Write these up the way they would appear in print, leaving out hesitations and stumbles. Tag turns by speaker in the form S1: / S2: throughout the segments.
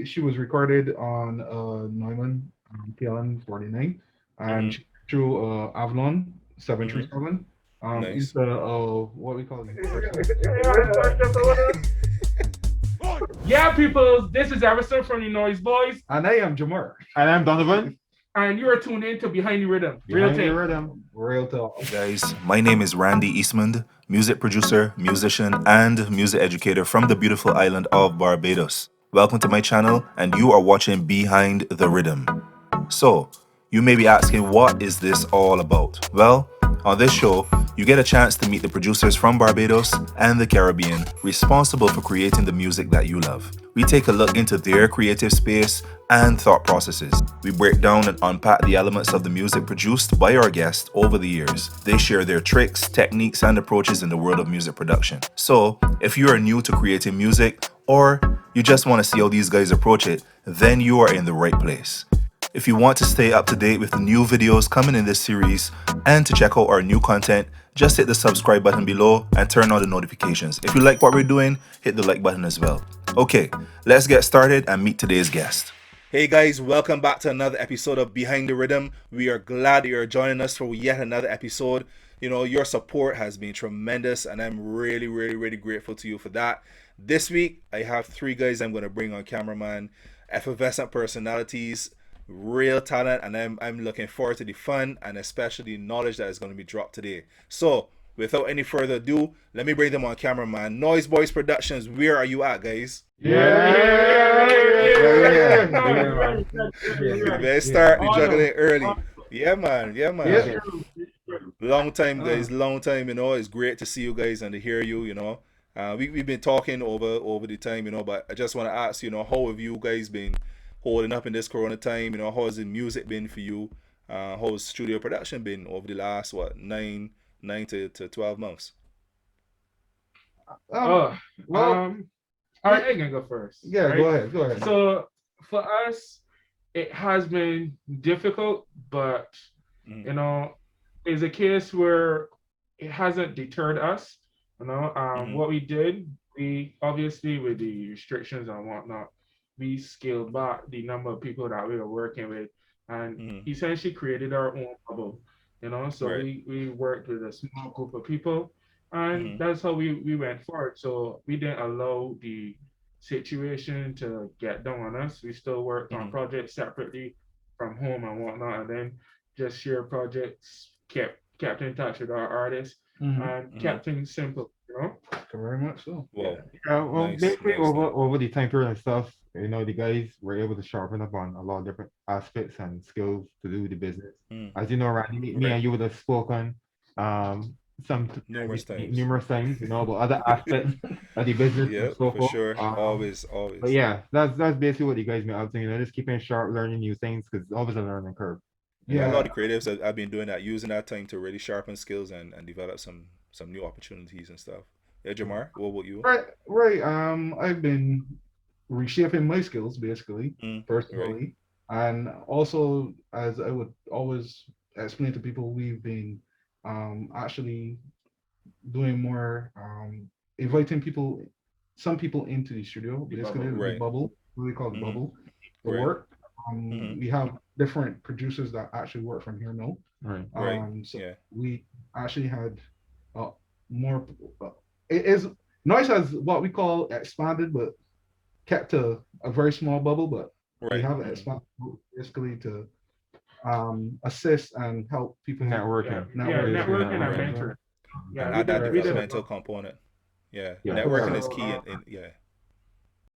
S1: she was recorded on Neumann PLN 49, and
S2: Mm-hmm.
S1: she through Avalon
S2: Mm-hmm.
S1: 737. It's
S2: Nice.
S1: what we call it.
S3: Yeah, people, this is Everson from the Noize Boyz,
S1: And I am Jamar.
S4: And I'm Donovan.
S3: and you are tuned in to Behind the Rhythm. Real
S1: Behind the
S3: thing.
S1: rhythm, real talk.
S2: Hey guys, my name is Randy Eastmond, music producer, musician, and music educator from the beautiful island of Barbados. Welcome to my channel, and you are watching Behind the Rhythm. So, you may be asking, what is this all about? Well, on this show, you get a chance to meet the producers from Barbados and the Caribbean responsible for creating the music that you love. We take a look into their creative space and thought processes. We break down and unpack the elements of the music produced by our guests over the years. They share their tricks, techniques, and approaches in the world of music production. So, if you are new to creating music, or you just want to see how these guys approach it, then you are in the right place. If you want to stay up to date with the new videos coming in this series and to check out our new content, just hit the subscribe button below and turn on the notifications. If you like what we're doing, hit the like button as well. Okay, let's get started and meet today's guest. Hey guys, welcome back to another episode of Behind the Rhythm. We are glad that you're joining us for yet another episode. You know, your support has been tremendous and I'm really grateful to you for that. This week, I have three guys I'm going to bring on cameraman, effervescent personalities, real talent, and I'm looking forward to the fun and especially the knowledge that is going to be dropped today. So, without any further ado, let me bring them on cameraman. Noize Boyz Productions, where are you at, guys? Let's start the juggling early. Yeah, man. Long time, guys. Long time. You know, it's great to see you guys and to hear you. You know, we've been talking over the time. You know, but I just want to ask. You know, how have you guys been holding up in this Corona time? You know, how has the music been for you? How has studio production been over the last nine to 12 months?
S3: Oh,
S1: Well,
S3: all right, I can go first.
S1: yeah,
S3: right?
S1: go ahead.
S3: So, for us, it has been difficult, but you know, it's a case where it hasn't deterred us. You know, what we did, we obviously with the restrictions and whatnot, we scaled back the number of people that we were working with and essentially created our own bubble. You know, so
S2: Right.
S3: we worked with a small group of people and
S2: Mm-hmm.
S3: that's how we went forward. So we didn't allow the situation to get down on us. We still worked on
S2: Mm-hmm.
S3: projects separately from home and whatnot, and then just share projects, kept in touch with our artists, and
S2: Mm-hmm.
S3: kept things simple. You know.
S1: Very much so.
S2: Wow.
S4: Well,
S2: Nice.
S4: basically
S2: Nice.
S4: over the time period and stuff, the guys were able to sharpen up on a lot of different aspects and skills to do the business.
S2: Mm.
S4: As you know, Randy, me
S2: Right.
S4: and you would have spoken
S2: Numerous times.
S4: numerous times, about other aspects of the business and
S2: Yeah,
S4: so
S2: for
S4: forth.
S2: sure. Always,
S4: But
S2: always.
S4: yeah, that's basically what you guys been up to, just keeping sharp, learning new things because it's always a learning curve.
S2: Yeah, a lot
S1: Yeah.
S2: of creatives have been doing that, using that time to really sharpen skills and develop some new opportunities and stuff. Yeah, Jamar, what about you?
S1: Right. I've been reshaping my skills basically,
S2: Right.
S1: personally, and also as I would always explain to people, we've been actually doing more inviting people, some people into the studio, basically the
S2: Right.
S1: bubble, what we call the
S2: Mm-hmm.
S1: bubble, the
S2: Right.
S1: work.
S2: Mm-hmm.
S1: We have different producers that actually work from here now.
S4: Right.
S2: Right.
S1: So
S2: Yeah.
S1: we actually had uh, more. It is Noise has what we call expanded, but kept a very small bubble. But we
S2: Right.
S1: have expanded basically to assist and help people
S4: Networking.
S3: Yeah,
S1: network.
S3: networking and
S2: Right.
S3: mentoring.
S2: And
S3: Yeah,
S2: add that
S3: we did a
S2: developmental component. Yeah.
S4: Yeah.
S2: Networking is
S3: so,
S2: key in yeah.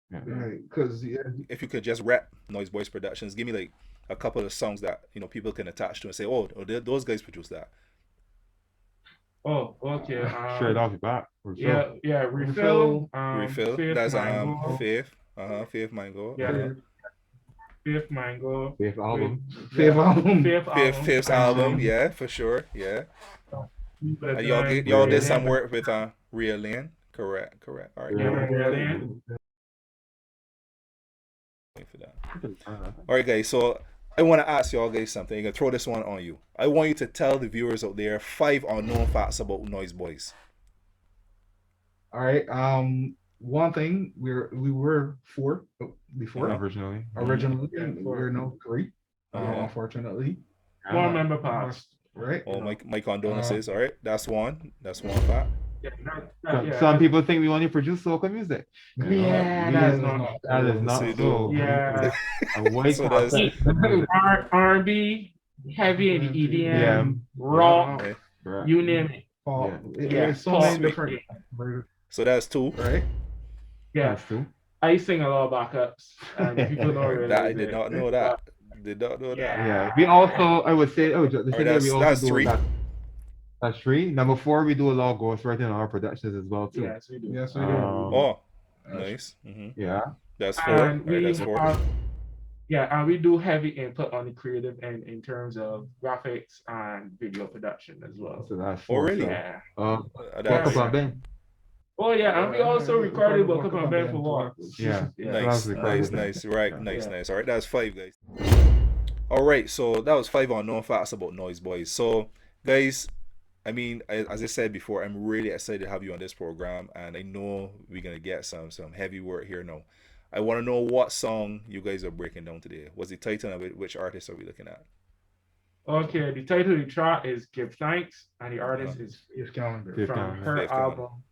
S4: Yeah.
S1: Right, because
S2: If you could just rep Noize Boyz Productions, give me like a couple of songs that people can attach to and say, those guys produced that.
S3: Oh, okay.
S4: Straight off the bat.
S3: Yeah, refill.
S2: Refill.
S3: Fifth
S2: That's
S3: mango.
S2: Faith. Faith Mango.
S3: Yeah, fifth mango.
S4: Fifth album.
S1: Fifth album.
S3: Fifth album.
S2: Fifth album, yeah, for sure, yeah. And y'all did some work with Real Lane, correct. All right,
S3: Yeah, Real
S2: wait for that. All right, guys. So I want to ask y'all guys something. I'm gonna throw this one on you. I want you to tell the viewers out there 5 unknown facts about Noize Boyz.
S1: All right. one thing, we were four before
S4: Originally.
S1: originally.
S3: Yeah,
S1: We're now three,
S2: Uh-huh.
S1: unfortunately.
S3: One member passed.
S1: Right.
S2: Oh, my condolences. All right, that's one fact.
S3: Yeah,
S4: Some people think we only produce local music.
S3: Yeah, that is not.
S4: That is not
S2: So you
S4: so.
S2: do.
S3: Yeah.
S4: A white
S2: So that's-
S4: concept.
S3: R&B, heavy and EDM,
S4: Yeah.
S3: rock,
S2: Okay.
S4: Right.
S3: you name it.
S1: Paul,
S3: Yeah,
S1: there's so
S3: Paul.
S1: many different,
S2: So that's two.
S1: right?
S3: Yeah,
S4: That's true.
S3: I sing a lot of backups, and people don't realize
S2: That I
S3: it.
S2: did not know that. Did not know that.
S3: Yeah.
S4: Yeah. We also, I would say, the thing that
S2: that's-
S4: we also
S2: that's
S4: do
S2: three.
S4: That's three. Number four, we do a lot of ghostwriting on our productions as well too.
S3: Yes, we do.
S1: Yes, we do.
S2: Oh, nice.
S4: Yeah.
S2: That's four.
S3: And
S2: All right,
S3: we
S2: that's four.
S3: have, and we do heavy input on the creative end in terms of graphics and video production as well.
S4: So that's
S2: Oh,
S4: four.
S2: really?
S4: So,
S3: Yeah.
S2: That's-
S4: Welcome Ben.
S3: Oh yeah, and we also recorded Book Up and Ben for what?
S4: Yeah.
S3: Yeah.
S2: Nice,
S4: That's
S2: nice,
S4: recorded.
S2: nice. Right,
S3: Yeah.
S2: nice,
S3: Yeah.
S2: nice. All right, that's five, guys. All right, so that was 5 unknown facts about Noize Boyz. So, guys, I mean, as I said before, I'm really excited to have you on this program, and I know we're gonna get some heavy work here now. I want to know what song you guys are breaking down today. What's the title of it? Which artist are we looking at?
S3: Okay, the title of the track is "Give Thanks," and the artist is
S1: Faith Callender.
S4: Faith
S3: from
S4: Callender.
S3: her
S2: Faith Callender.
S3: album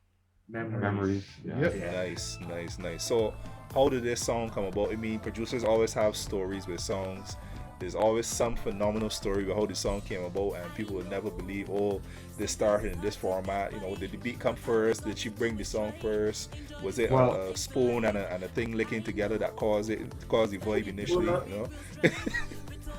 S3: Memories.
S4: Memories. Yeah.
S1: Yep.
S3: Yeah.
S2: Nice, nice, nice. So, how did this song come about? I mean, producers always have stories with songs. There's always some phenomenal story about how the song came about, and people would never believe, oh, this started in this format. You know, did the beat come first? Did she bring the song first? Was it
S4: Well-
S2: a spoon and a thing licking together that caused the vibe initially? You know?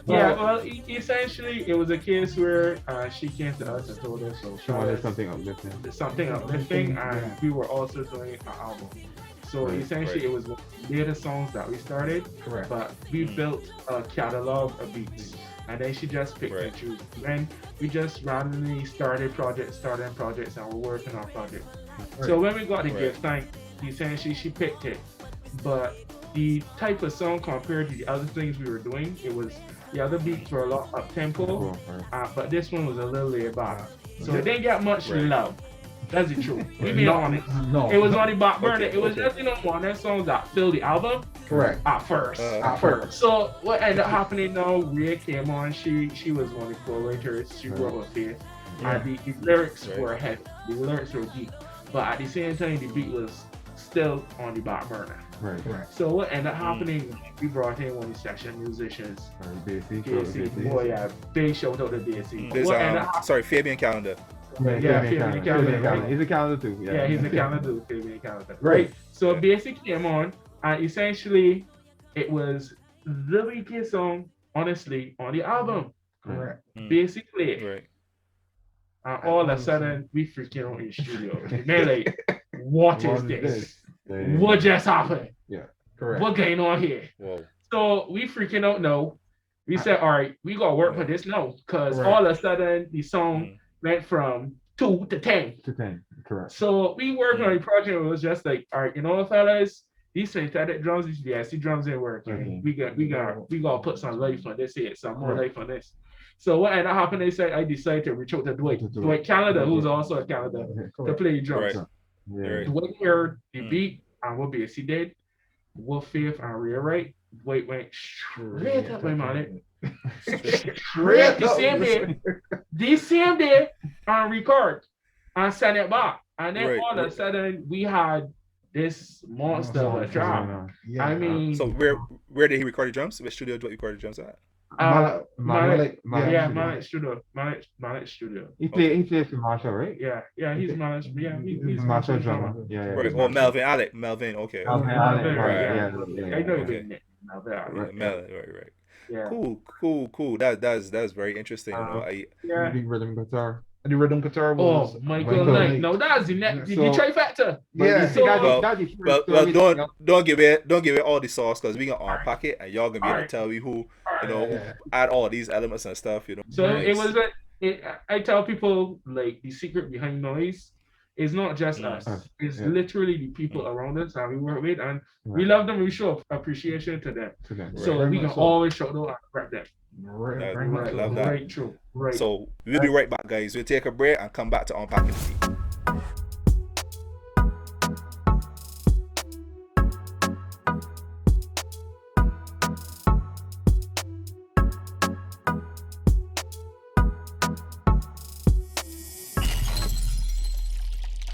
S3: Yeah, well, essentially, it was a case where she came to us and told us
S4: She wanted something uplifting.
S3: something uplifting, and we were also doing an album. So
S4: Right,
S3: essentially,
S2: right.
S3: it was later songs that we started,
S1: Correct.
S3: but we built a catalog of beats, and then she just picked
S2: Right.
S3: and choose. Then we just randomly starting projects, and we're working on projects. So when we got the
S2: Right.
S3: gift, thank essentially she picked it, but the type of song compared to the other things we were doing, the other beats were a lot up tempo, but this one was a little laid back. So it didn't get much
S2: Right.
S3: love. That's the truth. We be
S1: No,
S3: honest.
S1: No.
S3: It was on the back burner.
S2: Okay,
S3: It was
S2: okay.
S3: just one of the songs that filled the album
S1: correct.
S3: at first.
S2: At
S1: first.
S3: So what ended up happening now, Rhea came on. She was one of the co-writers. She wrote with Faith. And the lyrics
S2: Right.
S3: were heavy. The lyrics were deep. But at the same time, the beat was still on the back burner.
S4: Right.
S1: Correct.
S3: So what ended up happening, we brought in one of the session musicians.
S4: Basic.
S3: Casey, boy, yeah, big shout out to Casey.
S2: There's
S3: What ended up
S2: sorry, Fabian Calendar.
S3: Fabian Callender, right?
S4: He's a calendar too.
S3: Yeah, he's a calendar, Fabian Callender.
S1: Right.
S3: So
S2: Yeah.
S3: Basic came on, and essentially, it was the weakest song, honestly, on the album.
S1: Correct.
S3: Basically,
S2: Right.
S3: and all of a sudden, we freaking out in the studio. Man, like, what is this? What just happened?
S1: Correct.
S3: What going on here?
S2: Whoa.
S3: So we freaking out now. We said, all right, we gotta work for this now, because
S1: Right.
S3: all of a sudden, the song went from 2 to 10.
S4: To 10. Correct.
S3: So we worked on the project. It was just like, all right, you know what, fellas, these synthetic drums, these VSC drums ain't working.
S4: Mhm.
S3: We gotta put some life on this here, some more
S4: Right.
S3: life on this. So what ended up happening, they said I decided to reach out to Dwight Callender, who's also a Canada, to
S1: Correct.
S3: play drums.
S2: Right.
S4: Yeah.
S2: Right.
S3: Dwight heard the beat and what BSC did, what Faith and rewrite. Dwight went straight up my man. Straight the same day and record and send it back. And then
S2: Right,
S3: all of a sudden we had this monster of a drop.
S1: Yeah.
S3: I mean,
S2: So where did he record the drums? Which studio did he record the drums at?
S3: Manic
S4: Manic.
S3: Studio. Manic Studio.
S4: He plays for Marshall, right?
S3: Yeah, he's Manic. Yeah, he's
S4: Marshall
S3: Manic
S4: drummer. Yeah.
S2: Right. Oh, Melvin. Okay.
S4: Melvin
S3: Right,
S4: Allen,
S3: yeah. I know
S2: Okay.
S3: you didn't know that.
S2: Right. Right.
S3: Yeah.
S2: Cool. That's very interesting. You know,
S3: Yeah.
S4: Big rhythm guitar.
S1: And the rhythm guitar was
S3: Oh, Michael
S1: Michael
S3: Knight.
S1: Knight.
S3: No, that's the next. The
S1: So-
S3: trifecta.
S1: Yeah.
S3: So-
S2: don't give it all the sauce, because we gonna unpack it and y'all gonna be able to tell me who, you know,
S1: Yeah.
S2: add all these elements and stuff. You know.
S3: So it
S2: Nice.
S3: was I tell people, like, the secret behind Noize is not just us. It's
S4: Yeah.
S3: literally the people around us that we work with, and we love them. We show appreciation to them. So
S1: Right.
S3: we can
S1: So-
S3: always show them and rep them.
S1: Right.
S2: Yeah,
S1: Very much
S2: I
S1: so.
S2: love that.
S3: Right, true. Right.
S2: So we'll be right back, guys. We'll take a break and come back to unpacking the beat.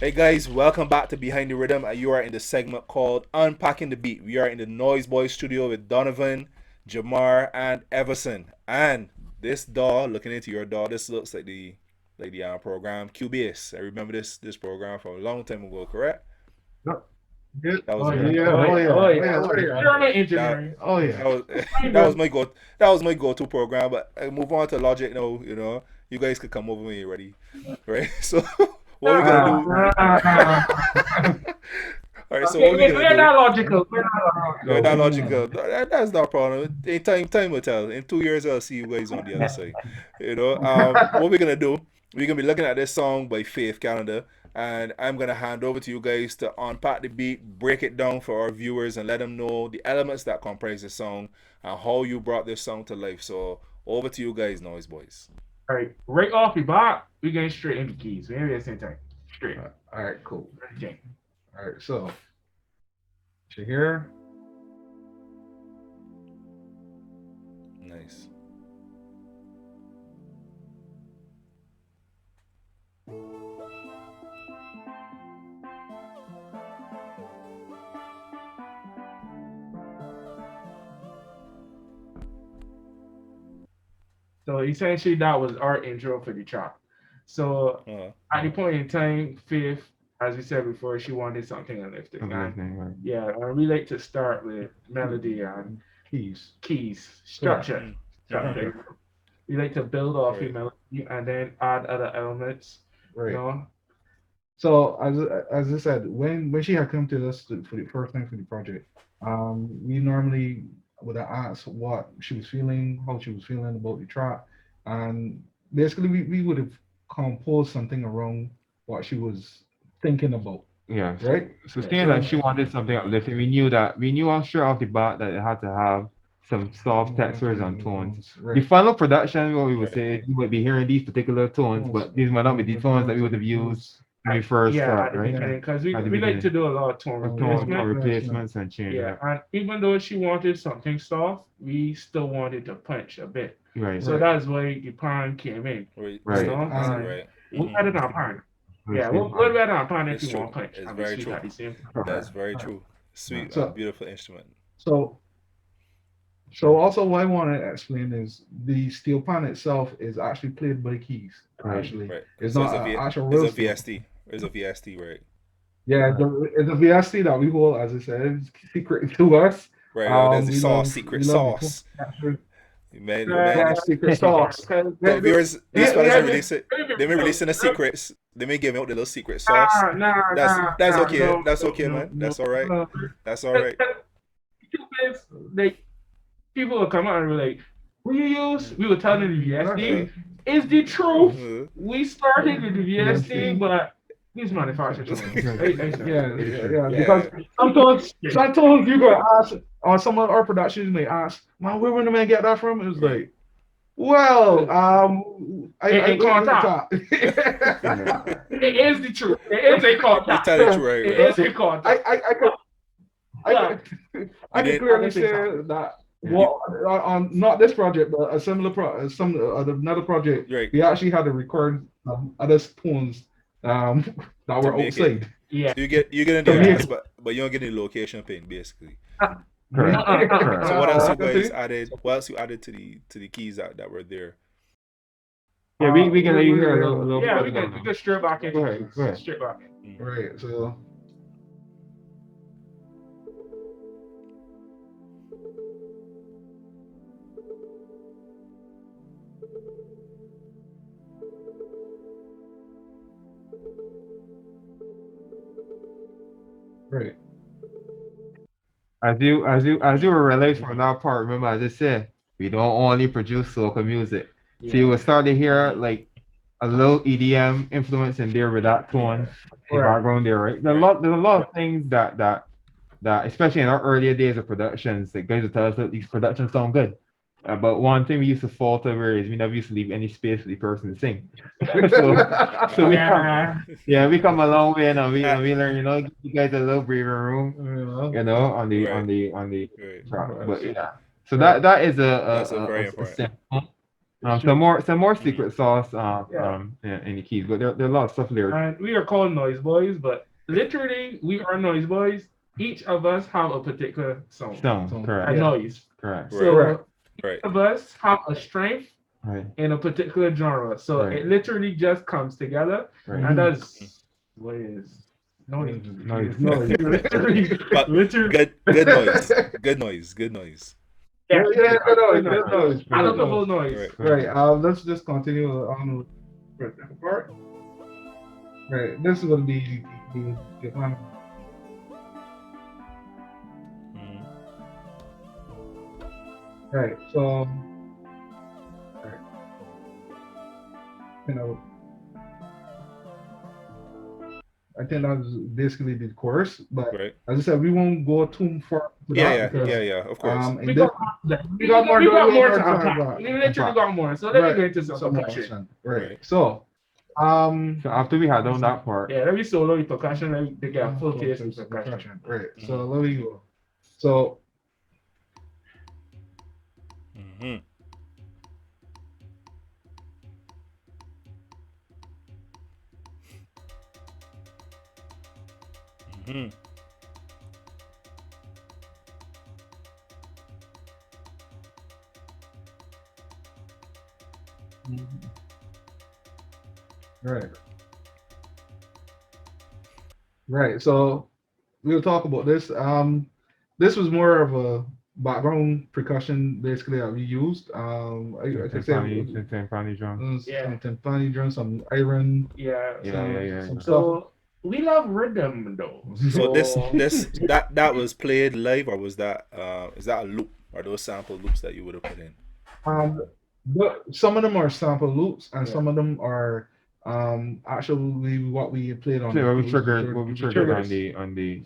S2: Hey guys, welcome back to Behind the Rhythm. You are in the segment called Unpacking the Beat. We are in the Noize Boyz studio with Donovan, Jamar, and Everson. And this doll, looking into your doll, this looks like the program QBS. I remember this program from a long time ago, correct?
S1: No, good.
S2: That was
S3: Oh
S2: very
S3: yeah,
S1: Yeah,
S3: oh yeah, oh yeah,
S1: oh yeah.
S3: experiment
S2: that
S3: engineering.
S1: Oh
S2: that
S1: yeah.
S2: was that was my go-to program. But I move on to Logic now. You guys could come over when you're ready, right? So what we're gonna do? All right. So what we're gonna
S3: We're
S2: do?
S3: not logical. We're not
S2: Yeah,
S3: logical.
S2: that logical. That's not a problem. In time will tell. In 2 years, I'll see you guys on the other side. What we're gonna do? We're gonna be looking at this song by Faith Callender, and I'm gonna hand over to you guys to unpack the beat, break it down for our viewers, and let them know the elements that comprise the song and how you brought this song to life. So over to you guys, Noize Boyz.
S3: All right off the bat, we getting straight into keys. Maybe at the same time. Straight.
S1: All right, cool.
S3: Okay.
S1: All right, so here.
S2: Nice.
S3: So essentially, that was our intro for the track. So at the point in time, Faith, as we said before, she wanted something uplifting. And yeah, and we like to start with melody and keys, structure. We like to build off the melody and then add other elements.
S1: Right.
S3: You know?
S1: So as I said, when she had come to us for the first time for the project, we normally would ask what she was feeling, how she was feeling about the track, and basically we would have composed something around what she was thinking about.
S4: Yeah.
S1: Right.
S4: So seeing that she wanted something uplifting, we knew straight off the bat that it had to have some soft textures and tones. The
S1: Right.
S4: final production, what we would say, you would be hearing these particular tones, but these might not be the tones that we would have used when we first start, right?
S3: Because we
S4: At the
S3: like
S4: beginning.
S3: to do a lot of tone
S4: Tone
S3: replacement.
S4: replacements and changes.
S3: Yeah, and even though she wanted something soft, we still wanted to punch a bit.
S4: Right.
S3: So that's why the pan came in.
S2: Right.
S4: Right.
S3: You know?
S2: Right.
S3: We'll add it on pan. Yeah, we'll add it on pan if
S2: It's
S3: you
S2: true.
S3: want punch.
S2: It's
S3: and
S2: very
S3: sweet
S2: true.
S3: at the same time.
S2: That's very true. Sweet,
S1: So-
S2: beautiful instrument.
S1: So also what I want to explain is the steel pan itself is actually played by keys. Actually,
S2: Right.
S1: it's
S2: So
S1: not an actual
S2: It's
S1: real
S2: a
S1: steel.
S2: VST. It's a VST, right?
S1: Yeah, it's a VST that we hold, as I said, it's secret to us.
S2: Right. There's the
S1: We
S2: sauce,
S1: love-
S2: secret
S1: we love
S2: sauce.
S1: the-
S2: Man,
S1: Yeah, secret sauce.
S2: So viewers, these
S1: Yeah,
S2: fellas
S1: yeah,
S2: are releasing. They may releasing the secrets. They may give out the little secret sauce. That's okay.
S3: No,
S2: That's okay,
S3: no,
S2: man.
S3: no,
S2: That's all right.
S3: no.
S2: That's all right.
S3: Like, people will come out and be like, "Who you use?" We will tell them the VSD. It's the truth.
S2: Mhm.
S3: We started with the VSD, but these manufacturers.
S1: Yeah. Because sometimes you gonna ask, or some of our productions may ask, "Man, where would the man get that from?" It was like, well, I
S3: contact. It is the truth. It is a
S2: You
S3: contact.
S2: tell it true,
S3: It
S2: right?
S3: is a contact.
S1: I can clearly say that. Well, on not this project, but a similar another project,
S2: Right.
S1: we actually had to record other tones that were
S2: make it.
S1: outside.
S3: Yeah.
S2: So you get in the address, but you don't get any location pin, basically.
S4: Correct.
S2: So what else you guys added? What else you added to the keys that were there?
S4: Yeah, we can let you hear a little
S3: Yeah,
S4: bit.
S3: we can straight back in.
S4: Go ahead.
S3: Straight back.
S1: Right. So. Right.
S4: As you were related from that part, remember as I said, we don't only produce soca music. So you will start to hear like a little EDM influence in there with that tone in the background there, right? There's a lot of things that especially in our earlier days of productions, the guys will tell us that these productions sound good. But one thing we used to falter over is we never used to leave any space for the person to sing. so we come a long way and we learn, give you guys a little breathing room, on the track.
S2: Right.
S4: But yeah. So that is
S2: That's a very important.
S4: simple Some more secret sauce in the keys, but there are a lot of stuff there.
S3: And we are called Noize Boyz, but literally we are Noize Boyz. Each of us have a particular sound.
S4: Correct.
S3: A noise.
S4: Correct.
S3: So
S2: Right.
S3: each of us have a strength in a particular genre. So it literally just comes together, and that's what is noise.
S2: But
S3: Literally.
S2: good noise.
S3: Yeah,
S1: Good noise.
S3: I love the whole noise.
S1: Right. Let's just continue on with the part. Right. This is gonna be the final. Right. So. Right. I think that was basically the course, but as I said, we won't go too far.
S2: Yeah, of course.
S3: We got more to unpack. We literally got more. So let me get into some percussion.
S1: Right. So
S4: after we had done that part,
S3: let me solo the percussion. Let me get a full taste of percussion.
S1: Right. So let me go. So. Right. So we'll talk about this. This was more of a background percussion basically that we used. I could say
S4: timpani drums.
S1: Timpani drums, some iron.
S3: Some so we love rhythm though.
S2: So that was played live, or was that is that a loop? Are those sample loops that you would have put in?
S1: But some of them are sample loops, and some of them are actually what we played on.
S4: What we triggered on the.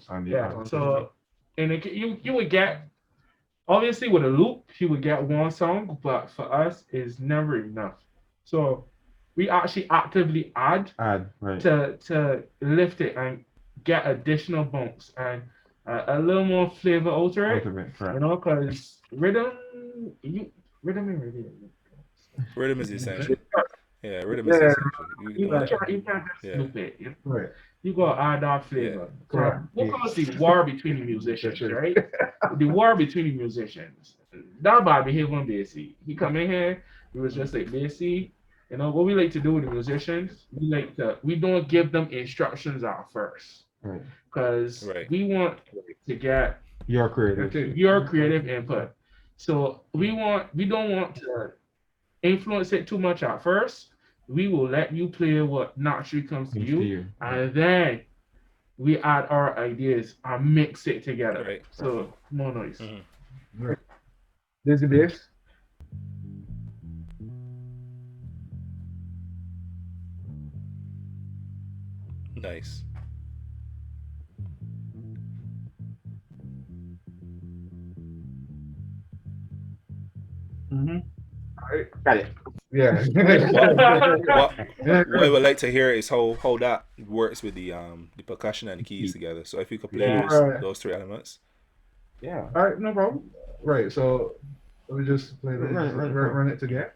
S3: So and you would get, obviously with a loop you would get one song, but for us it's never enough. So we actually actively add to lift it and get additional bumps and a little more flavor over it. You know, because rhythm
S2: is essential. Yeah, rhythm is essential.
S3: You can't just loop it. Right. You gotta add that flavor. What caused the war between the musicians, right? The war between the musicians. That bad behavior on Basie. He come in here, he was just like, Basie, you know, what we like to do with the musicians, we don't give them instructions at first. Because we want to get your creative input. So we don't want to influence it too much at first. We will let you play what naturally comes to you, and then we add our ideas and mix it together. So more noise.
S1: There's the bass.
S2: Nice.
S4: Got it.
S1: Yeah.
S2: What I would like to hear is how that works with the percussion and the keys together. So if you could play those three elements.
S1: Yeah. All right, no problem. Right. So let me just play this. Run it together.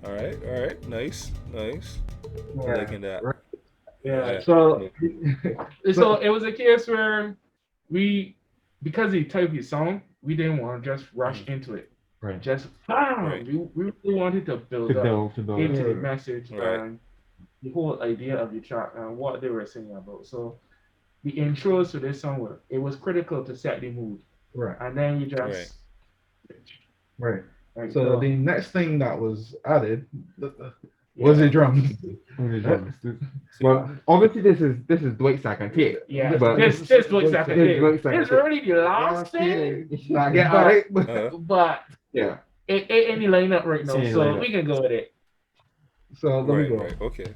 S2: All right, nice. Liking that.
S1: Right.
S3: Yeah. So it was a case where because he typed his song, we didn't want to just rush into it.
S4: Right.
S3: Just we really wanted to build up into the message and the whole idea of the track and what they were singing about. So the intros to this song it was critical to set the mood.
S1: Right.
S3: And then you just
S1: So the next thing that was added was the drums.
S4: Well, obviously this is Dwight's second take.
S3: Yeah, but this Dwight's second take. It's really the last thing. But
S4: yeah,
S3: it ain't the lineup right now, so we can go with it.
S1: So let me go.
S2: Okay.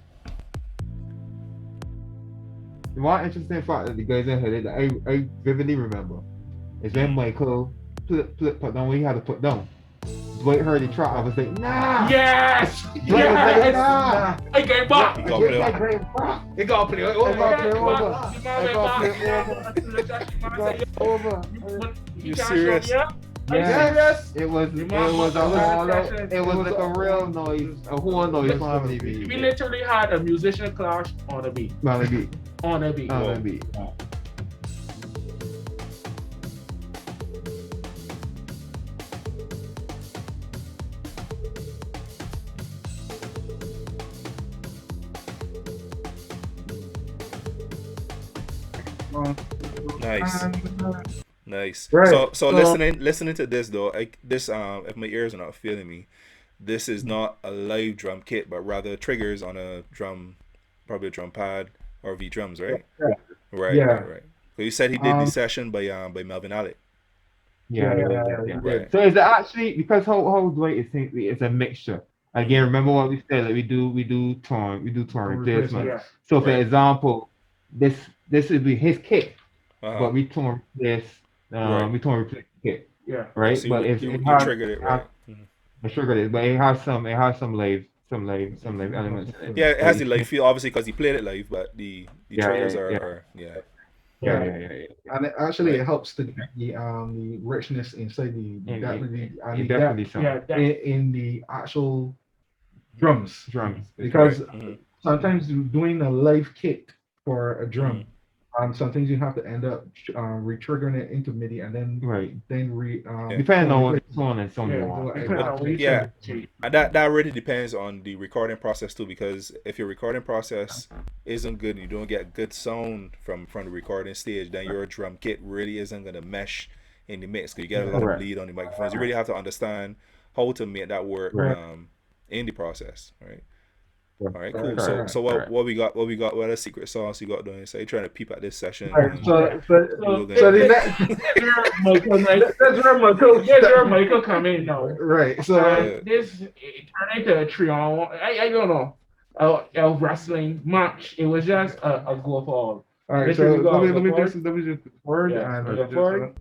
S4: one interesting fact that the guys in here that I vividly remember is when Michael put down what he had to put down. Dwight heard the track. I was like, nah.
S3: Yes.
S4: Dwight was like, nah.
S3: I get back.
S2: He got play
S4: Get
S2: over.
S4: that back.
S1: It got play
S4: I
S1: over.
S4: got play over.
S2: You serious?
S4: Yes, it was a
S3: man,
S4: whole
S3: session.
S4: it was like a real noise, a whole noise family beat.
S3: We literally had a musician clash on a beat.
S4: Family beat.
S3: On a beat.
S4: Family beat.
S2: Nice. Nice.
S1: Right.
S2: So listening to this though, if my ears are not failing me, this is not a live drum kit, but rather triggers on a drum, probably a drum pad or V drums, right?
S1: Yeah.
S2: Right.
S1: Yeah.
S2: Right. So you said he did the session by Melvin Alec.
S4: Yeah.
S2: Right.
S4: So is it actually because how Dwight is saying it's a mixture. Again, remember what we said, like we do torn replacement.
S3: Yeah.
S4: So for
S2: Right.
S4: example, this would be his kit,
S2: Uh-huh.
S4: but we torn replace
S2: Right.
S4: we torn replace the kit,
S3: Yeah.
S4: right?
S2: So
S4: but
S2: you
S4: it has,
S2: triggered it, right? Mhm.
S4: I triggered it, but it has some live elements in it.
S2: Yeah, it has the live feel obviously because he played it live, but the
S4: Yeah,
S2: triggers
S4: yeah.
S2: are
S4: Yeah.
S1: And it actually
S2: Right.
S1: it helps to get the richness inside the
S4: It
S1: depth
S4: definitely some
S3: Yeah.
S1: in the actual drums.
S4: drums
S1: Because
S2: Mhm.
S1: sometimes doing a live kit for a drum, sometimes you have to end up re-triggering it into MIDI and then
S4: right.
S2: Yeah.
S4: Depending on what song and song you
S3: Yeah.
S4: want.
S3: Depending on what you
S2: Yeah.
S3: say.
S2: And that really depends on the recording process too, because if your recording process isn't good and you don't get good sound from the recording stage, then your drum kit really isn't gonna mesh in the mix because you get a lot
S4: Correct.
S2: of bleed on the microphones. You really have to understand how to make that work
S4: Right.
S2: in the process, right? All right, cool.
S4: Correct.
S2: So what we got? What a secret sauce you got doing? So you trying to peep at this session?
S1: Right,
S2: and
S1: so
S2: we're gonna-
S1: so the next
S3: That's where Michael come in now.
S1: right, so
S3: This it turned into a trio. I don't know. A wrestling match. It was just a go for all.
S1: all right,
S3: This
S1: so
S3: is go
S1: let me
S3: forward.
S1: just forward
S3: Yeah,
S1: and
S3: go
S1: just,
S3: forward.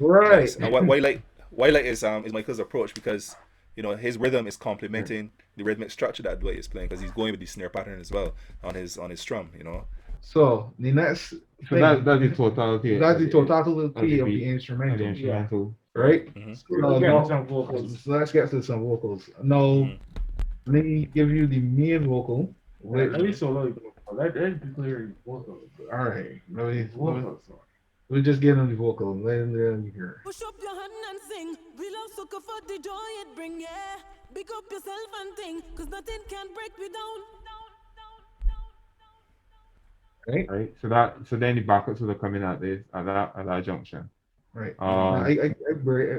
S1: right.
S2: Nice. And why like is Michael's approach because his rhythm is complementing the rhythmic structure that Dwight is playing because he's going with the snare pattern as well on his strum.
S1: So the next
S4: So
S1: thing,
S4: that's the totality.
S1: that's the totality
S4: of
S1: of the
S4: the
S1: instrumental,
S4: instrumental.
S1: right?
S2: Mhm.
S3: We're getting some vocals.
S1: So let's get to some vocals. Now,
S2: Mhm.
S1: let me give you the main vocal.
S3: At least solo. Let's declare vocals.
S1: All right,
S3: Vocals.
S1: we just get on the vocal. Let me hear.
S5: Push up your hand and sing. We love sucker for the joy it bring, yeah. Big up yourself and think, cause nothing can break me down.
S1: Right,
S4: So then the backups will come in at that junction.
S1: right.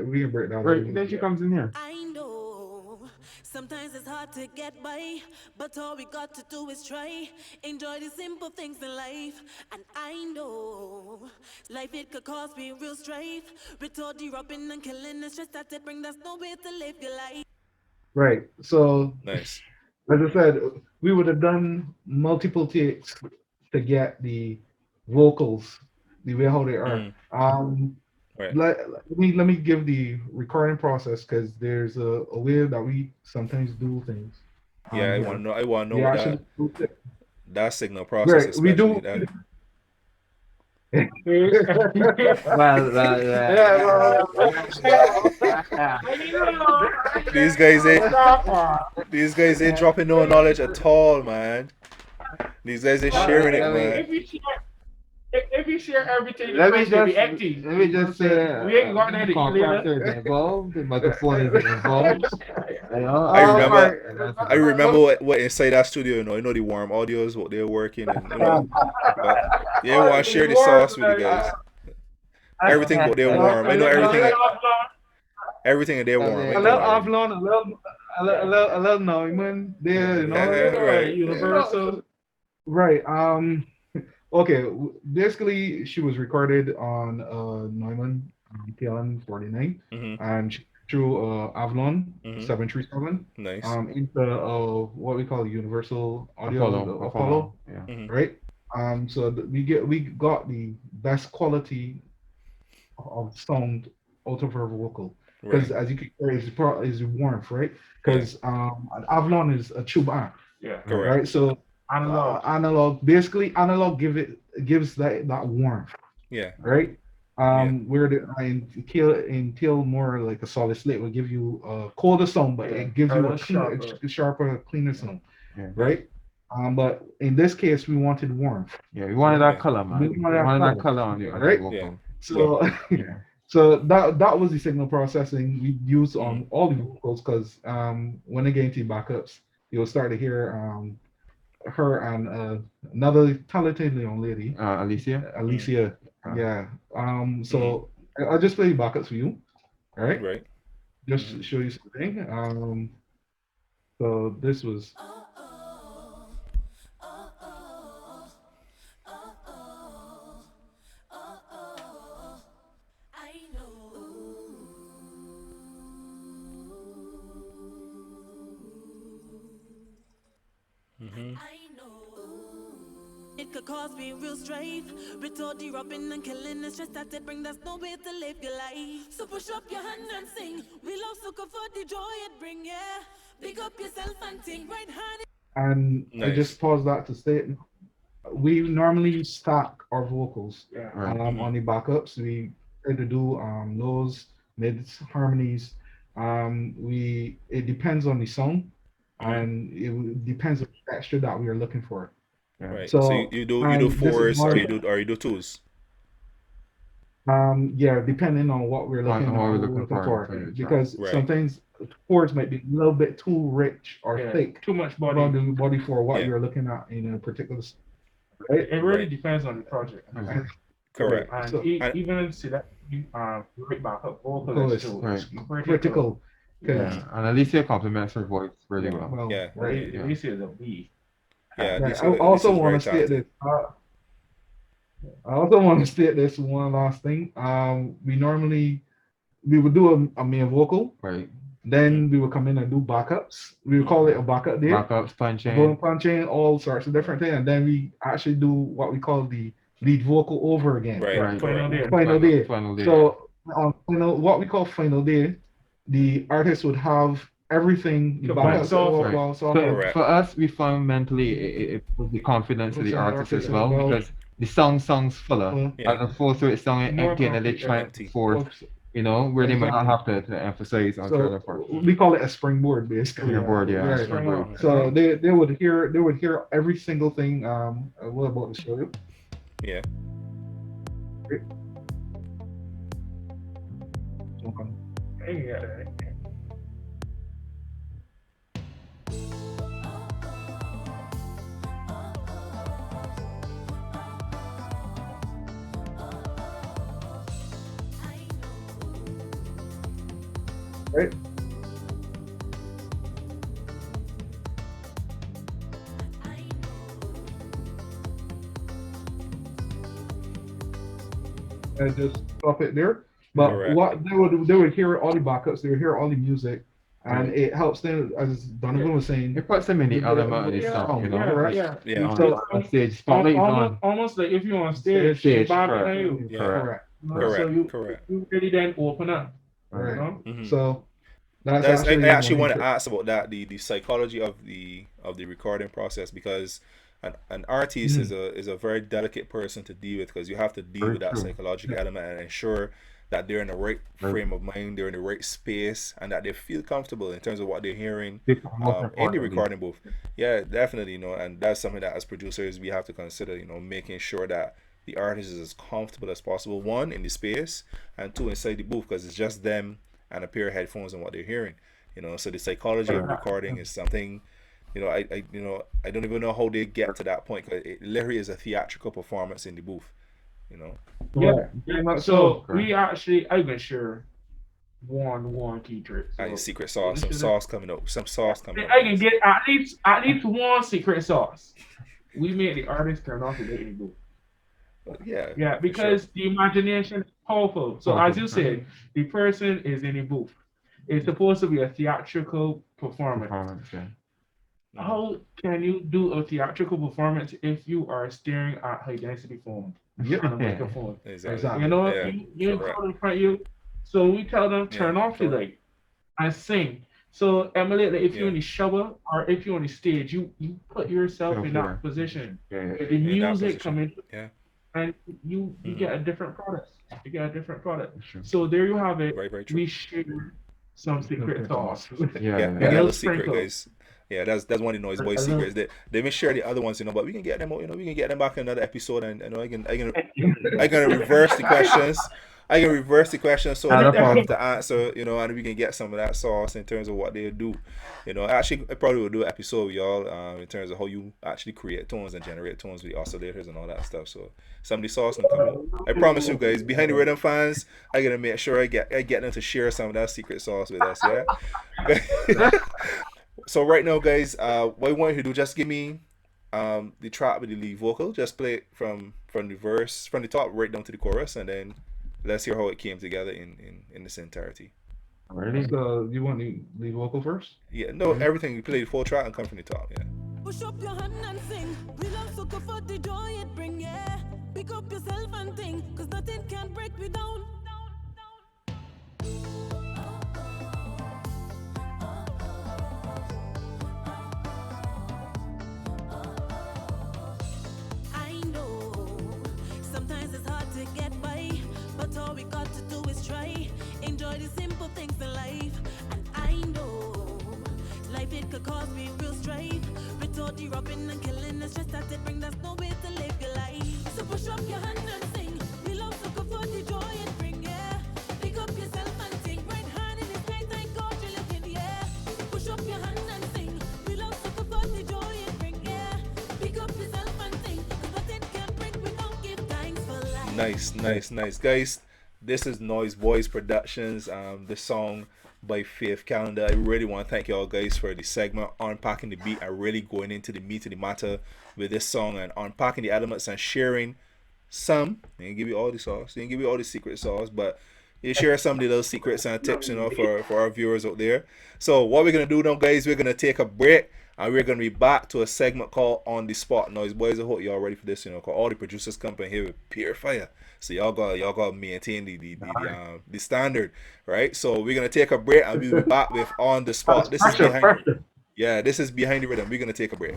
S1: We can break down.
S4: Right, then she comes in here.
S5: I know sometimes it's hard to get by, but all we got to do is try. Enjoy the simple things in life. And I know life it could cause me real strife. With all the robbing and killing and stress that it bring, there's no way to live your life.
S1: Right. So,
S2: Nice.
S1: as I said, we would have done multiple takes to get the vocals the way how they are.
S2: Right.
S1: Let me give the recording process because there's a way that we sometimes do things.
S2: Yeah, I want to know. What
S1: We actually do it.
S2: that signal process.
S1: Right, we do.
S2: especially, These guys ain't dropping no knowledge at all, man. These guys ain't sharing it, man.
S3: if you share everything, the
S4: Let me
S3: place will be
S4: just
S3: empty.
S4: let me just say,
S3: We ain't going there to eat later.
S4: contractor is involved, the microphone is involved. You know,
S2: I remember.
S1: alright.
S2: I remember what inside that studio, you know the warm audios, what they're working, and but they didn't want to share the sauce with you guys. Everything but they're warm. I know everything. Everything and they're warm.
S1: A
S2: Ain't
S1: little
S2: no worry.
S1: Avlon, a little Neumann there, you know.
S2: Right.
S3: Universal.
S1: Right. Okay. Basically, she was recorded on Neumann PLN 49,
S2: Mhm.
S1: and she through Avlon
S2: Mhm.
S1: 737
S2: Nice.
S1: into what we call Universal Audio
S4: Apollo.
S1: Apollo,
S4: Yeah.
S2: Mhm.
S1: right? So we got the best quality of sound out of her vocal because
S2: Right.
S1: as you can hear, is warmth, right? Because an Avlon is a tube amp,
S3: Yeah.
S2: Correct.
S1: right? So
S3: Analog.
S1: basically analog gives that warmth,
S2: Yeah.
S1: right? Where the entail more like a solid slate will give you a colder sound, but
S3: Yeah,
S1: it gives
S3: a
S1: you
S3: little
S1: a cleaner,
S3: sharper.
S1: sharper, cleaner sound,
S4: Yeah.
S1: right? But in this case, we wanted warmth.
S4: Yeah, we wanted that
S2: Okay.
S4: color, man.
S1: We
S4: We
S1: wanted that
S4: wanted that
S1: color,
S4: color on the
S1: right?
S4: vocal.
S2: Yeah.
S1: So
S4: Yeah.
S1: so that was the signal processing we used on all the vocals because when they get into backups, you'll start to hear her and another talented young lady,
S4: Alicia.
S1: Alicia.
S4: Uh,
S1: Yeah. So I'll just play backups for you, all right?
S2: Right.
S1: Just to show you something. So this was
S5: I know.
S2: Mhm.
S5: I know. It could cause me real strife. With all the robbing and killing, it's just that it bring us no way to live your life. So push up your hand and sing. We love sucker for the joy it bring, yeah. Big up yourself and think right hand.
S1: and I
S2: Nice.
S1: just paused that to state we normally stack our vocals
S3: Yeah.
S4: Right.
S1: on the backups. We try to do lows, mids, harmonies. It depends on the song, and it depends on the texture that we are looking for.
S4: Yeah.
S2: Right. So
S1: So
S2: you do
S1: and this is
S2: fours or
S1: why
S2: you do twos.
S1: yeah, depending on what we're
S4: On
S1: looking
S4: what we're
S1: on
S4: looking
S1: looking
S4: for
S1: for,
S4: for the track.
S1: because
S2: Right.
S1: sometimes chords might be a little bit too rich or
S3: Yeah.
S1: thick
S3: Too much
S1: about
S3: body.
S1: the body for what
S2: Yeah.
S1: you're looking at in a particular right?
S3: It really
S2: Right.
S3: depends on the project.
S4: Okay.
S2: Correct.
S3: And
S1: So-
S3: even select right backup vocalist
S1: Vocalist,
S3: too.
S4: right.
S3: It's
S1: critical. 'Cause-
S4: Yeah. And Alicia complements her voice really well.
S1: Well,
S2: Yeah.
S1: right.
S3: At least it's a B.
S2: Yeah.
S1: Right.
S2: This
S1: I
S2: is-
S1: also
S2: this is
S1: want
S2: very
S1: to state
S2: talented.
S1: this. I also want to state this one last thing. We would do a main vocal,
S4: Right.
S1: then we would come in and do backups. We would call it a backup day,
S4: Backups, punching.
S1: bone punching, all sorts of different things, and then we actually do what we call the lead vocal over again.
S2: Right.
S4: Right.
S3: Final day.
S1: Final day.
S4: Final day.
S1: So on what we call final day, the artist would have everything
S3: To
S1: backup,
S3: bounce off.
S4: Right.
S1: bounce off
S4: So
S1: of.
S2: Correct.
S4: for us, we fundamentally it was the confidence of the artist as well, because the song's fuller,
S2: Yeah.
S4: as opposed to it sounding
S3: More
S4: empty and then they
S3: concrete,
S4: try
S2: empty.
S4: to force, where they might not have to emphasize on certain
S1: So
S4: parts.
S1: we call it a springboard, basically.
S4: Springboard, yeah,
S1: Right.
S4: springboard.
S1: So they would hear every single thing. What about to show you?
S2: Yeah.
S3: Yeah.
S1: Right. And just stop it there. But
S2: Correct.
S1: what they would hear all the backups, they would hear all the music, and it helps them, as Donovan was saying.
S4: It puts them in the element of the song,
S3: Yeah.
S2: Yeah.
S1: So-
S4: on stage, spotlight is on.
S3: Almost like if you're on stage,
S4: Stage,
S3: back
S4: correct.
S3: on you.
S2: Yeah.
S1: Correct.
S2: Correct.
S3: So
S2: Correct.
S3: you really then open up.
S1: Right.
S3: You know?
S2: Mhm.
S1: So
S2: I
S1: actually
S2: actually want
S1: one
S2: to ask about that, the psychology of the recording process, because an artist is a very delicate person to deal with, because you have to deal
S4: Very
S2: with that
S4: true.
S2: psychological element and ensure that they're in the right frame of mind, they're in the right space, and that they feel comfortable in terms of what they're hearing in the recording booth. Yeah, definitely, and that's something that as producers we have to consider, making sure that the artist is as comfortable as possible, one, in the space, and two, inside the booth, because it's just them and a pair of headphones and what they're hearing. So the psychology of recording is something, I don't even know how they get to that point, because it literally is a theatrical performance in the booth.
S3: Yeah. So we actually, I can share one key trick.
S2: So your secret sauce, some sauce coming up.
S3: I can get at least one secret sauce. We made the artist turn off the dating booth. Yeah, because the imagination is powerful. So as you said, the person is in the booth. It's supposed to be a theatrical performance. How can you do a theatrical performance if you are staring at high density foam on a microphone?
S2: Exactly.
S3: You in front of you. So we tell them turn off the light and sing. So emulate that if you're in the shower or if you're on the stage, you put yourself in that position. With the music coming, and you get a different product. You get a different product. So there you have it.
S2: Very true.
S3: We share some secret sauce.
S2: That's secret, guys. Yeah, that's one of the Noize Boyz secrets. They may share the other ones, but we can get them out, we can get them back in another episode, and I can reverse the questions. I can reverse the question so they don't have to answer, and we can get some of that sauce in terms of what they do. Actually, I probably will do an episode with y'all in terms of how you actually create tones and generate tones with the oscillators and all that stuff. So some of the sauce will come out. I promise you guys, Behind the Rhythm fans, I gotta make sure I get them to share some of that secret sauce with us. Yeah. So right now, guys, what I want you to do, just give me the track with the lead vocal. Just play it from the verse, from the top right down to the chorus, and then let's hear how it came together in its entirety.
S1: Ready? So you want the lead vocal first?
S2: Yeah, no, everything. You play the full track and come from the top. Yeah.
S5: Push up your hand and sing. We love sucker for the joy it bring, yeah. Pick up yourself and think, cause nothing can break me down. I know sometimes it's hard to get by, but all we got to do is try. Enjoy the simple things in life. And I know life it could cause me real strife. With all the robbing and killing and stress that it bring, there's no way to live your life. So push up your hand and sing. We love sucker for the joy it bring, yeah. Pick up yourself and sing. Right hand in the sky, thank God you're looking, yeah. Push up your hand and sing. We love sucker for the joy it bring, yeah. Pick up yourself and sing. Cause nothing can break, we don't give thanks for life.
S2: Nice. Guys, this is Noize Boyz Productions. The song by Faith Callender. I really want to thank y'all guys for the segment Unpacking the Beat and really going into the meat of the matter with this song and unpacking the elements and sharing some. They didn't give you all the sauce, they didn't give you all the secret sauce, but you share some of the little secrets and tips, for our viewers out there. So what we're gonna do now, guys, we're gonna take a break and we're gonna be back to a segment called On the Spot. Noize Boyz, I hope y'all ready for this, cause all the producers come in here with pure fire. So y'all got maintain the standard, right? So we're gonna take a break and we'll be back with On the Spot. This is Behind the Rhythm. We're gonna take a break.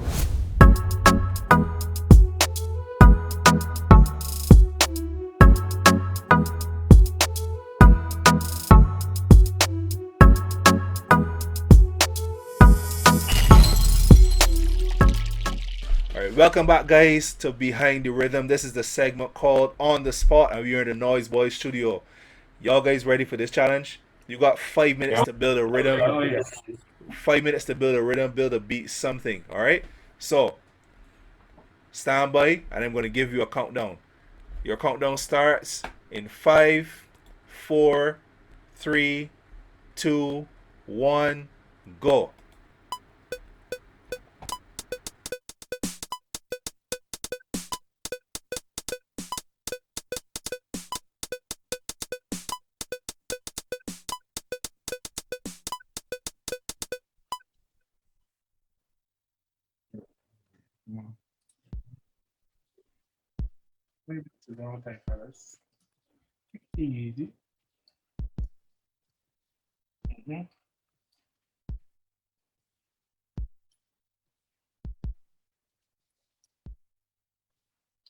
S2: Welcome back, guys, to Behind the Rhythm. This is the segment called On the Spot, and we're in the Noize Boyz studio. Y'all guys ready for this challenge? You got 5 minutes to build a rhythm. 5 minutes to build a rhythm, build a beat, something. All right. So stand by, and I'm going to give you a countdown. Your countdown starts in 5, 4, 3, 2, 1, go.
S3: Maybe it's the wrong thing for us. Easy.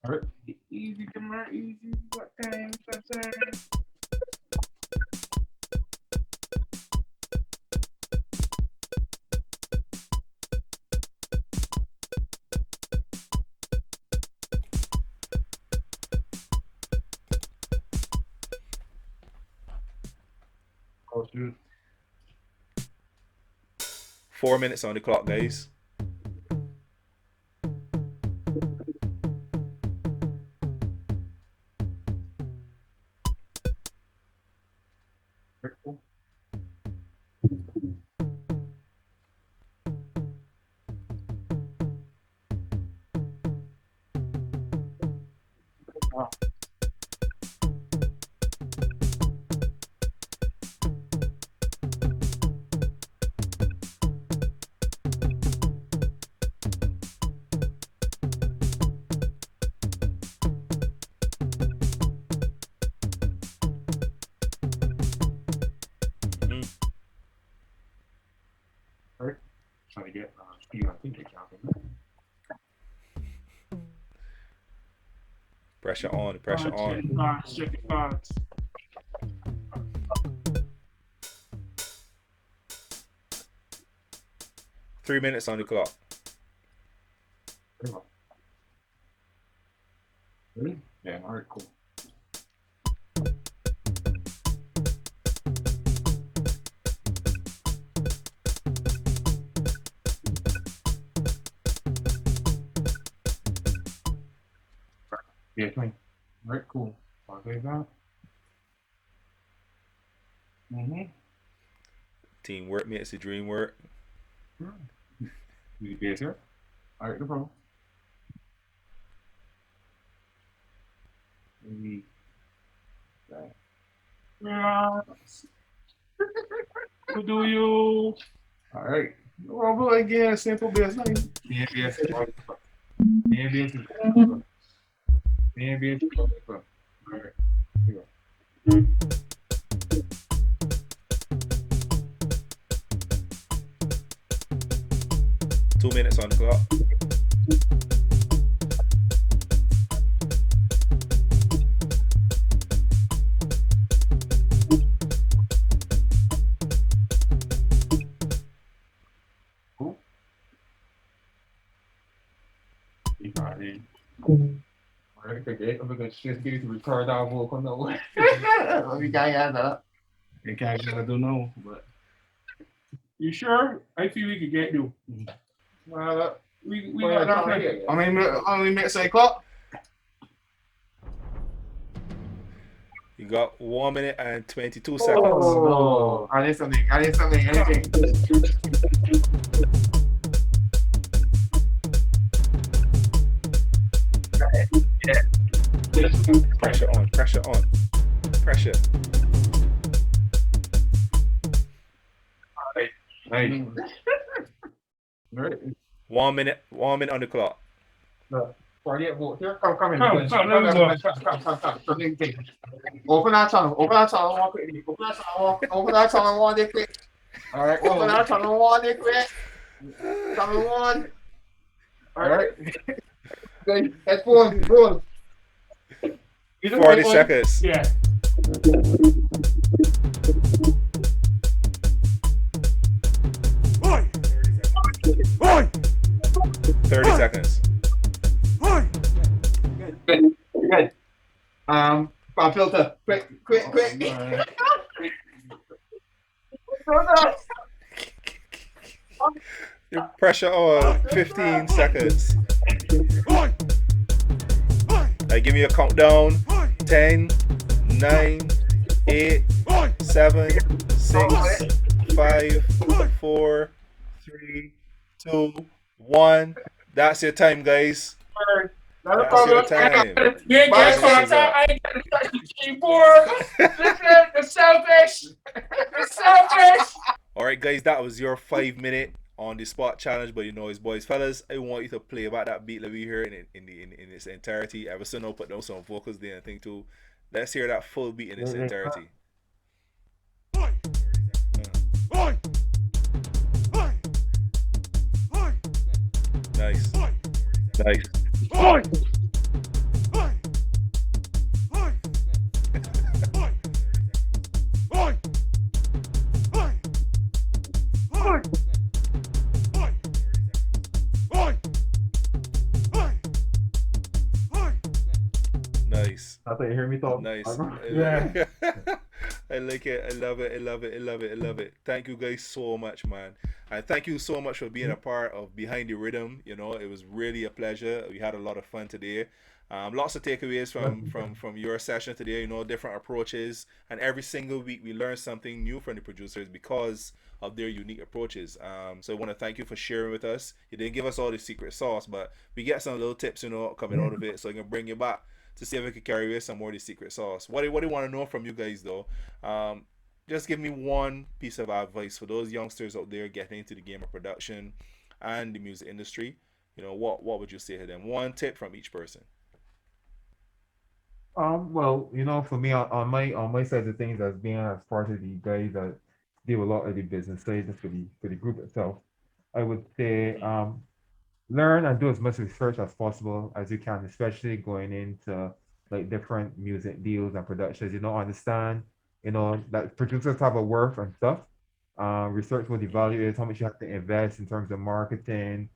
S3: All right. Easy, come on, easy. What time?
S1: Oh, shoot.
S2: 4 minutes on the clock, guys.
S1: Very cool. Wow.
S4: Trying to get Steve, I think it's
S2: Pressure on, pressure on.
S3: Check the cards.
S2: Three minutes on the clock.
S1: Really? Yeah, all right, cool.
S4: Yeah, clean.
S1: All right, cool. I'll take that.
S2: Teamwork makes the dream work.
S4: You guys here?
S1: All right, no problem. Maybe. Okay.
S3: Yeah. Who do you?
S1: All right. Well, we'll again, simple business.
S4: BNBS. BNBS. BNBS.
S1: All right. Here we go.
S2: 2 minutes on the clock.
S1: Cool.
S4: You got it.
S1: All right, okay. I'm gonna just get it to record our vote on that one. We can't that. We can't do no, but
S3: You sure? I feel we could get you. We got that right.
S1: only minutes 8 o'clock.
S2: You got 1 minute and 22 seconds.
S1: Oh, I need something. Anything.
S2: Pressure on, pressure on, pressure.
S1: Right. Right.
S2: 1 minute on the clock.
S1: Forget vote. Here, come in.
S3: Come.
S1: Open that channel. One quickly. Open that channel one day quick. All right. Open that channel one day quick. Channel one. All right. Good. Headphone. Roll.
S2: 40 seconds.
S3: Yeah.
S2: Oi! 30 seconds.
S1: Good. Pop filter. Quick.
S2: Your pressure on. 15 seconds. Alright, give me a countdown. 10, 9, 8, 7, 6, 5, 4, 3, 2, 1. That's your time, guys. That's your time.
S3: You ain't got to touch I ain't got to touch the keyboard. The selfish.
S2: Alright, guys, that was your 5-minute on the spot challenge by the Noize Boyz. Fellas, I want you to play about that beat that we hear in its entirety. I was still put down some vocals there and thing too. Let's hear that full beat in its entirety. Nice. Nice.
S1: I thought you hear me talk.
S2: Nice.
S3: Yeah.
S2: I like it. I love it. I love it. I love it. I love it. Thank you guys so much, man. And thank you so much for being a part of Behind the Rhythm. You know, it was really a pleasure. We had a lot of fun today. Lots of takeaways from your session today. You know, different approaches, and every single week we learn something new from the producers because of their unique approaches. So I want to thank you for sharing with us. You didn't give us all the secret sauce, but we get some little tips, you know, coming out of it. So I can bring you back to see if we could carry away some more of the secret sauce. What do you want to know from you guys though? Just give me one piece of advice for those youngsters out there getting into the game of production and the music industry. You know, what would you say to them? One tip from each person.
S4: Well, for me, on my side of things, as being as part of the guys that do a lot of the business side for the group itself, I would say learn and do as much research as possible as you can, especially going into like different music deals and productions. Understand, that producers have a worth and stuff. Research what the value is, how much you have to invest in terms of marketing,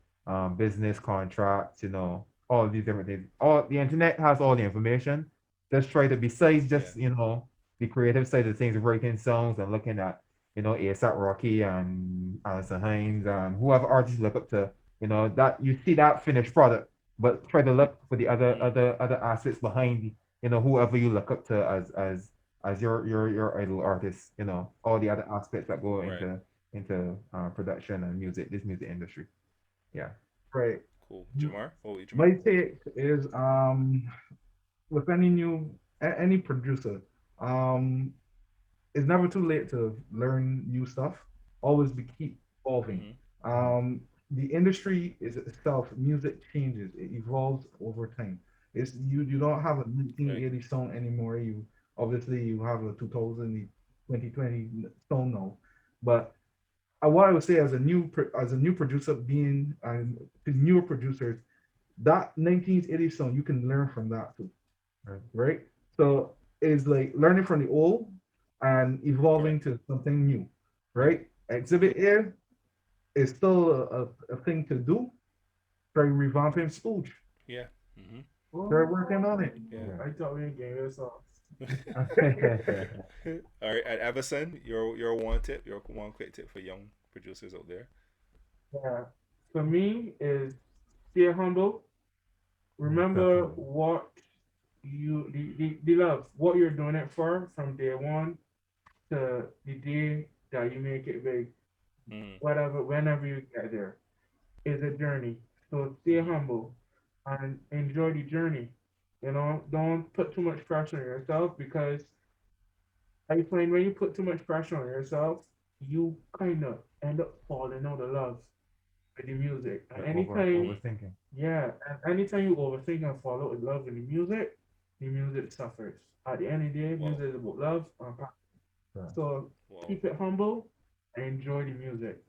S4: business contracts, all of these different things. All the internet has all the information. Just try to, besides just, the creative side of things, writing songs and looking at, ASAP Rocky and Alison Hines and whoever artists you look up to, that you see that finished product, but try to look for the other aspects behind, whoever you look up to as your idol artist, all the other aspects that go
S2: Right.
S4: into production and this music industry. Yeah.
S1: Right.
S2: Cool. Jamar? Oh,
S1: My
S2: Jamar.
S1: take is with any producer, um it's never too late to learn new stuff. Always keep evolving. The industry is itself, music changes, it evolves over time. You don't have a
S2: Right.
S1: 1980 song anymore. You have a 2020 song now. But what I would say as a new producer, being to newer producers, that 1980 song you can learn from that too, right? So it's like learning from the old and
S2: Right.
S1: evolving to something new, right? Exhibit A is still a thing to do. Try revamping Spooge.
S2: Yeah. Mm-hmm.
S1: They're working on it.
S2: Yeah.
S3: I thought we were getting this off.
S2: All right, at Everson, your one tip, your one quick tip for young producers out there.
S3: Yeah. For me is stay humble. Remember
S4: Definitely.
S3: what the love, what you're doing it for from day one to the day that you make it big.
S2: Mm.
S3: Whatever, whenever you get there, is a journey. So stay humble and enjoy the journey. Don't put too much pressure on yourself because I find when you put too much pressure on yourself, you kind of end up falling out of love with the music. And anytime,
S4: Overthinking.
S3: yeah, and anytime you overthink and fall out of love with the music suffers. At the end of the day,
S2: Wow.
S3: music is about love and passion.
S4: Yeah.
S3: So
S2: Wow.
S3: keep it humble and enjoy the music.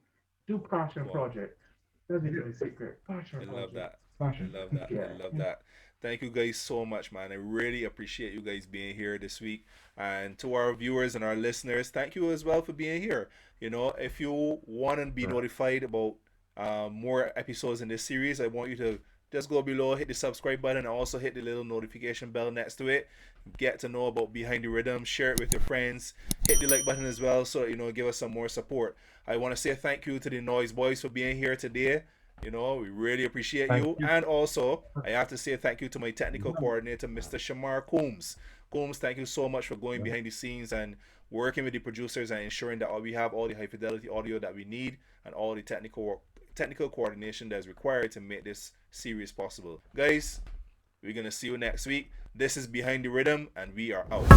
S3: Do passion
S2: Wow.
S3: projects. That's even a secret.
S2: I
S3: Passion
S2: love
S3: project.
S2: that.
S1: Passion.
S2: I love that.
S3: Yeah.
S2: I love that. Thank you guys so much, man. I really appreciate you guys being here this week. And to our viewers and our listeners, thank you as well for being here. If you want to be notified about more episodes in this series, I want you to just go below, hit the subscribe button, and also hit the little notification bell next to it. Get to know about Behind the Rhythm, share it with your friends, hit the like button as well, so give us some more support. I want to say thank you to the Noize Boyz for being here today. We really appreciate you. And also, I have to say thank you to my technical coordinator, Mr. Shamar Coombs. Coombs, thank you so much for going behind the scenes and working with the producers and ensuring that we have all the high fidelity audio that we need and all the technical coordination that is required to make this series possible. Guys, we're gonna see you next week. This is Behind the Rhythm, and we are out.